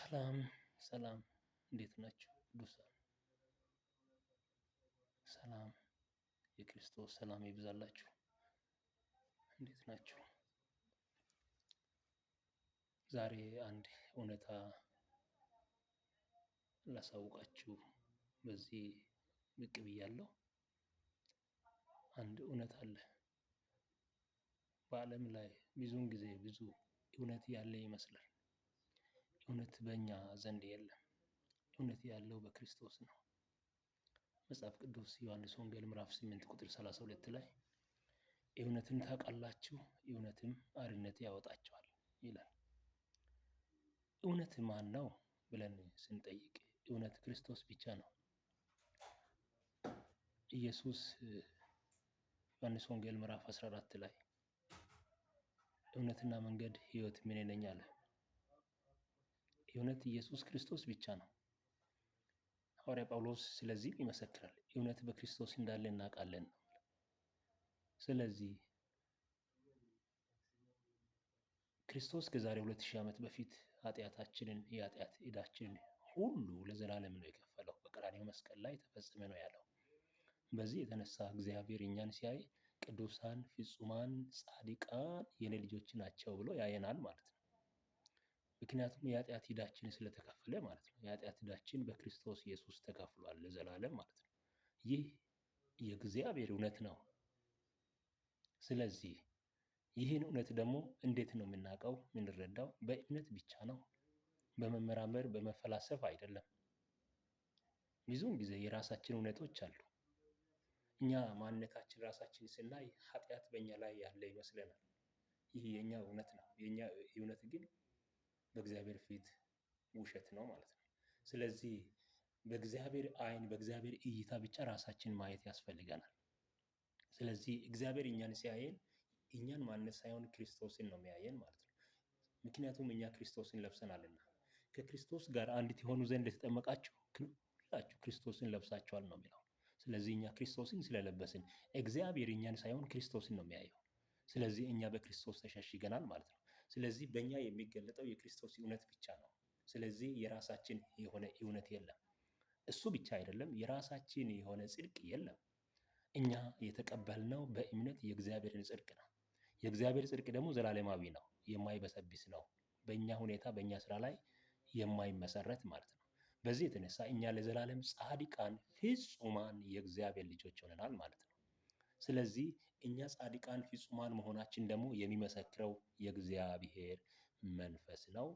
ሰላም ሰላም፣ እንዴት ናችሁ ቅዱሳን? ሰላም፣ የክርስቶስ ሰላም ይብዛላችሁ። እንዴት ናችሁ? ዛሬ አንድ እውነታ ላሳውቃችሁ በዚህ ብቅ ብያለሁ። አንድ እውነት አለ። በዓለም ላይ ብዙውን ጊዜ ብዙ እውነት ያለ ይመስላል። እውነት በእኛ ዘንድ የለም። እውነት ያለው በክርስቶስ ነው። መጽሐፍ ቅዱስ ዮሐንስ ወንጌል ምዕራፍ 8 ቁጥር 32 ላይ እውነትን ታውቃላችሁ፣ እውነትም አርነት ያወጣችኋል ይላል። እውነት ማን ነው ብለን ስንጠይቅ እውነት ክርስቶስ ብቻ ነው። ኢየሱስ ዮሐንስ ወንጌል ምዕራፍ 14 ላይ እውነትና መንገድ ሕይወት እኔ ነኝ አለ። እውነት ኢየሱስ ክርስቶስ ብቻ ነው። ሐዋርያ ጳውሎስ ስለዚህ ይመሰክራል። እውነት በክርስቶስ እንዳለ እናውቃለን። ስለዚህ ክርስቶስ ከዛሬ 2000 ዓመት በፊት ኃጢአታችንን የኃጢአት ዕዳችንን ሁሉ ለዘላለም ነው የከፈለው። በቀራንዮ መስቀል ላይ ተፈጸመ ነው ያለው። በዚህ የተነሳ እግዚአብሔር እኛን ሲያይ ቅዱሳን፣ ፍጹማን፣ ጻድቃን የኔ ልጆች ናቸው ብሎ ያየናል ማለት ነው። ምክንያቱም የኃጢአት ዕዳችን ስለተከፈለ ማለት ነው። የኃጢአት ዕዳችን በክርስቶስ ኢየሱስ ተከፍሏል ለዘላለም ማለት ነው። ይህ የእግዚአብሔር እውነት ነው። ስለዚህ ይህን እውነት ደግሞ እንዴት ነው የምናውቀው የምንረዳው? በእምነት ብቻ ነው። በመመራመር በመፈላሰፍ አይደለም። ብዙውን ጊዜ የራሳችን እውነቶች አሉ። እኛ ማንነታችን ራሳችን ስናይ ኃጢአት በእኛ ላይ ያለ ይመስለናል። ይህ የኛ እውነት ነው። የኛ እውነት ግን በእግዚአብሔር ፊት ውሸት ነው ማለት ነው። ስለዚህ በእግዚአብሔር ዓይን በእግዚአብሔር እይታ ብቻ ራሳችን ማየት ያስፈልገናል። ስለዚህ እግዚአብሔር እኛን ሲያየን እኛን ማንነት ሳይሆን ክርስቶስን ነው የሚያየን ማለት ነው። ምክንያቱም እኛ ክርስቶስን ለብሰናልና። ከክርስቶስ ጋር አንዲት የሆኑ ዘንድ የተጠመቃችሁ ሁላችሁ ክርስቶስን ለብሳችኋል ነው የሚለው። ስለዚህ እኛ ክርስቶስን ስለለበስን እግዚአብሔር እኛን ሳይሆን ክርስቶስን ነው የሚያየው። ስለዚህ እኛ በክርስቶስ ተሸሽገናል ማለት ነው። ስለዚህ በእኛ የሚገለጠው የክርስቶስ እውነት ብቻ ነው። ስለዚህ የራሳችን የሆነ እውነት የለም። እሱ ብቻ አይደለም፣ የራሳችን የሆነ ጽድቅ የለም። እኛ የተቀበልነው በእምነት የእግዚአብሔርን ጽድቅ ነው። የእግዚአብሔር ጽድቅ ደግሞ ዘላለማዊ ነው፣ የማይበሰብስ ነው። በእኛ ሁኔታ በእኛ ስራ ላይ የማይመሰረት ማለት ነው። በዚህ የተነሳ እኛ ለዘላለም ጻድቃን ፍጹማን የእግዚአብሔር ልጆች ሆነናል ማለት ነው። ስለዚህ እኛ ጻድቃን ፍጹማን መሆናችን ደግሞ የሚመሰክረው የእግዚአብሔር መንፈስ ነው።